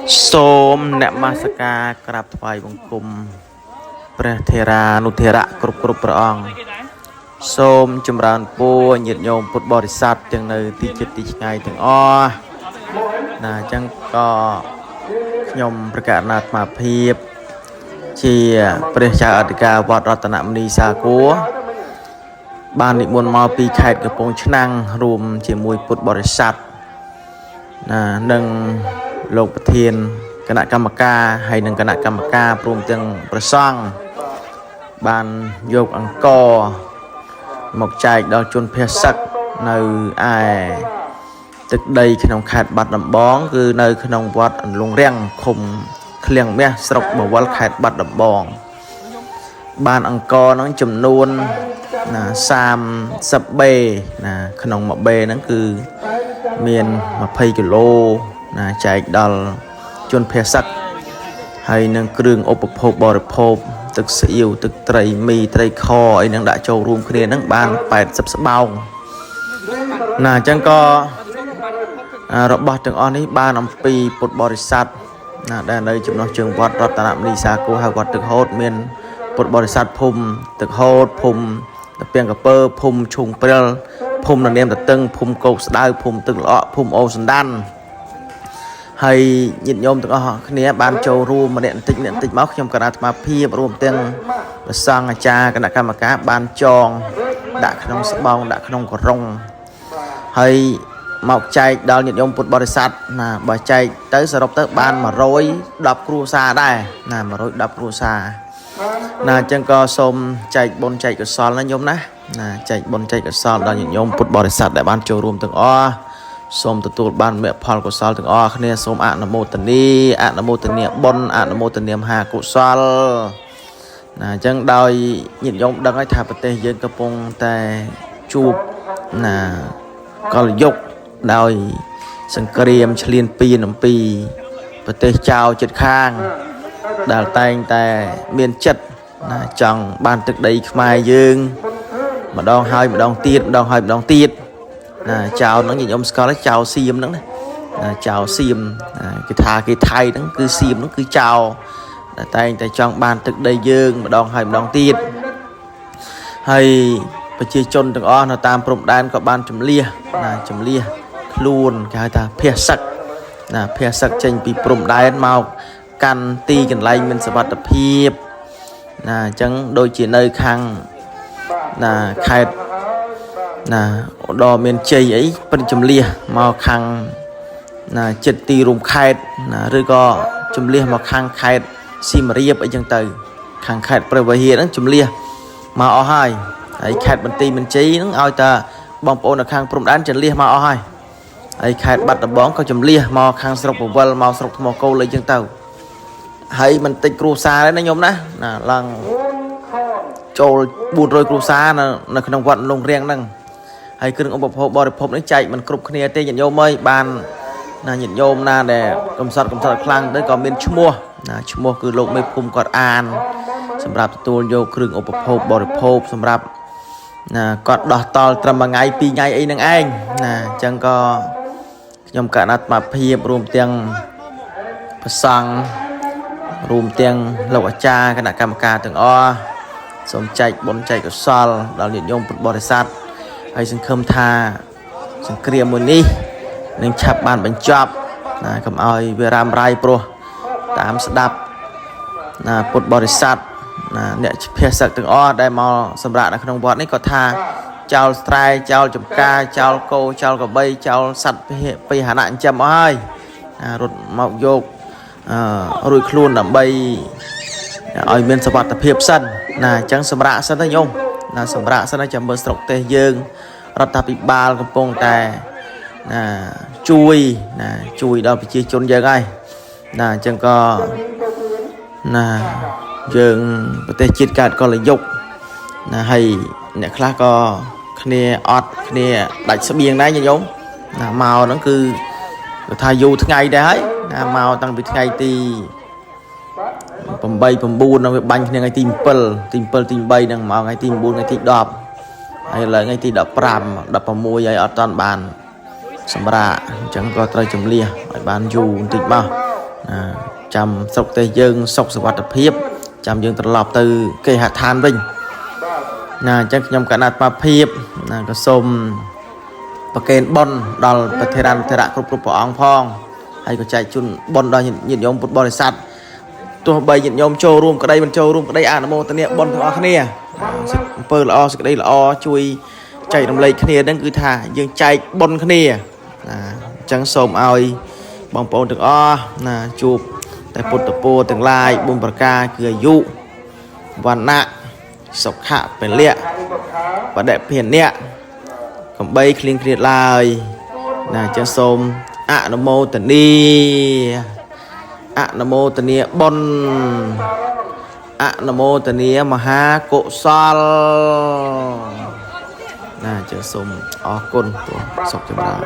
Somអ្នកមាសកាក្រាបថ្វាយបង្គំព្រះធេរានុធេរៈគ្រប់ព្រះអង្គសូមចម្រើនពរញាតិញោមពុទ្ធបរិស័ទទាំងនៅទីជិតទីឆ្ងាយទាំងអស់ណាអញ្ចឹងក៏ខ្ញុំប្រកាសអាត្មាភាពជាព្រះចៅអធិការវត្តរតនមនីសាគរបាននិមន្តមកពីខេត្តកំពង់ឆ្នាំងរួមជាមួយពុទ្ធបរិស័ទណានិងលោកប្រធានគណៈកម្មការហើយនិងគណៈកម្មការព្រមទាំងព្រះសង្ឃបានយកអង្គមកចែកដល់ជនភេសកនៅឯទឹកដីក្នុងខេត្តបាត់ដំបងគឺនៅក្នុងវត្តអន្លង់រាំងឃុំឃ្លៀងមាសស្រុកបវលខេត្តបាត់ដំបងបានអង្គហ្នឹងចំនួន30បេណាក្នុងមួយបេហ្នឹងគឺមាន20គីឡូណាចែកដល់ជនភេសកហើយនឹងគ្រឿងឧបភោគបរិភោគទឹកស្អៀវទឹកត្រីមីត្រីខអីនឹងដាក់ចូលរួមគ្នានឹងបាន80ស្បោងណាអញ្ចឹងក៏របស់ទាំងអស់នេះបានអំពីពុទ្ធបរិស័ទណាដែលនៅចំណុះជើងវត្តរតនមនីសាគរហៅវត្តទឹកហូតមានពុទ្ធបរិស័ទភូមិទឹកហូតភូមិតាពាំងកពើភូមិឈូងព្រិលភូមិនាមតតឹងភូមិកោកស្ដៅភូមិទឹកល្អក់ភូមិអូសណ្ដាន់ហើយញាតិញោមទាំងអស់គ្នាបានចូលរួមម្នាក់បន្តិចមកខ្ញុំគណៈអាត្មាភាពរួមទាំងព្រះសង្ឃអាចារ្យគណៈកម្មការបានចងដាក់ក្នុងស្បោងដាក់ក្នុងក្រងហើយមកចែកដល់ញាតិញោមពុទ្ធបរិស័ទណាបើចែកទៅសរុបទៅបាន110គ្រួសារដែរណា110គ្រួសារណាអញ្ចឹងក៏សូមចែកបុណ្យចែកកុសលណាញោមណាចែកបុណ្យចែកកុសលដល់ញាតិញោមពុទ្ធបរិស័ទដែលបានចូលរួមទាំងអស់សូមទទួលបានមគ្គផលកុសលទាំងអស់គ្នាសូមអនុមោទនាបុណ្យអនុមោទនាមហាកុសលណាអញ្ចឹងដោយញាតិញោមដឹងហើយថាប្រទេសយើងកំពុងតែជួបណាកលយុគដោយសង្គ្រាមឈ្លានពានអំពីប្រទេសចៅជិតខាងដែលតែងតែមានចិត្តណាចង់បានទឹកដីខ្មែរយើងម្ដងហើយម្ដងទៀតណាចៅហ្នឹងញាតិញោមស្គាល់ចៅសៀមហ្នឹងណាចៅសៀមគេថាគេថៃហ្នឹងគឺសៀមហ្នឹងគឺចៅដែលតែងតែចង់បានទឹកដីយើងម្ដងហើយម្ដងទៀតហើយប្រជាជនទាំងអស់នៅតាមព្រំដែនក៏បានចម្លៀសខ្លួនគេហៅថាភេសកណាភេសកចេញពីព្រំដែនមកកាន់ទីកន្លែងមានសុវត្ថិភាពណាអញ្ចឹងដូចជានៅខាងណាខេត្តណាដល់មានជ័យអីពិនចម្លៀសមកខាងណាចិត្តទីរួមខេត្តណាឬក៏ចម្លៀសមកខាងខេត្តសៀមរាបអីចឹងទៅខាងខេត្តព្រះវិហារហ្នឹងចម្លៀសមកអស់ហើយខេត្តបន្ទាយមានជ័យហ្នឹងឲ្យតែបងប្អូននៅខាងព្រំដែនចម្លៀសមកអស់ហើយខេត្តបាត់ដំបងក៏ចម្លៀសមកខាងស្រុកបវលមកស្រុកថ្មគោលអីចឹងទៅហើយមិនតិចគ្រួសារទេណាញោមណាឡើងចូល400គ្រួសារនៅក្នុងវត្តលងរៀងហ្នឹងហើយគ្រឿងឧបភោគបរិភោគនេះចែកមិនគ្រប់គ្នាទេញាតិញោមអើយបានណាញាតិញោមណាដែលកំសត់ខ្លាំងទៅក៏មានឈ្មោះគឺលោកមេភូមិគាត់អានសម្រាប់ទទួលយកគ្រឿងឧបភោគបរិភោគសម្រាប់ណាគាត់ដោះតល់ត្រឹម1ថ្ងៃ2ថ្ងៃអីហ្នឹងឯងណាអញ្ចឹងក៏ខ្ញុំកណាត់អាភាពរួមទាំងព្រះសង្ឃរួមទាំងលោកអាចារ្យគណៈកម្មការទាំងអស់សូមចែកបុណ្យចែកកុសលដល់ញាតិញោមពុទ្ធបរិស័ទហើយសង្ឃឹមថាសង្គ្រាមមួយនេះនឹងឆាប់បានបញ្ចប់ណាកុំឲ្យវារ៉ាំរ៉ៃព្រោះតាមស្ដាប់ណាពុទ្ធបរិស័ទណាអ្នកភេសកទាំងអស់ដែលមកសម្រាប់នៅក្នុងវត្តនេះក៏ថាចោលស្រែចោលចំការចោលគោចោលក្របីចោលសត្វពាហនៈចិញ្ចឹមអស់ហើយរត់មកយករួចខ្លួនដើម្បីឲ្យមានសុវត្ថិភាពសិនណាអញ្ចឹងសម្រាប់សិនទៅញោមណាសម្រាប់សិនចាំមើលស្រុកទេសយើងរដ្ឋាភិបាលកំពុងតែណាជួយដល់ប្រជាជនយើងហើយណាអញ្ចឹងក៏ណាយើងប្រទេសជាតិកើតកលយុគណាហើយអ្នកខ្លះក៏គ្នាអត់គ្នាដាច់ស្បៀងដែរញោមណាមកហ្នឹងគឺថាយូរថ្ងៃដែរហើយណាមកតាំងពីថ្ងៃទី8 9នឹងវាបាញ់គ្នាថ្ងៃទី7ទី8ហ្នឹងមកថ្ងៃទី9ថ្ងៃទី10ហើយឡើងថ្ងៃទី15 16ហើយអត់តាន់បានសម្រាប់អញ្ចឹងក៏ត្រូវចម្លៀសឲ្យបានយូរបន្តិចមក chăm sọc tây dương sọc sự vật hiệp chăm dương tận lọp từ cây hạt than vinh chắc nhằm cả nạt mà hiệp có xôm và kênh bon đòn và thời gian cục cục bỏ phong hay có chạy chun bon đòi nhìn nhóm một bò sạt tôi bày nhìn nhóm châu room cái đây mình châu room cái đây ăn mô tên bon thằng o kia pơ là o đây là o chui chạy đồng lấy kia đang cứ thả dương chạy bon kia trắng xôm oi bong bóng từng o chụp tại bột tập po từng lai bùm bạc ca cười dụ và nạ sọc hạ bền lẹ và đẹp hiền nè còn bay clean clean lại trắng xôm Nam mô tần ni Nam mô tần ni bon Nam mô tần ni maha cộ sal trắng xôm o côn sọc cho bà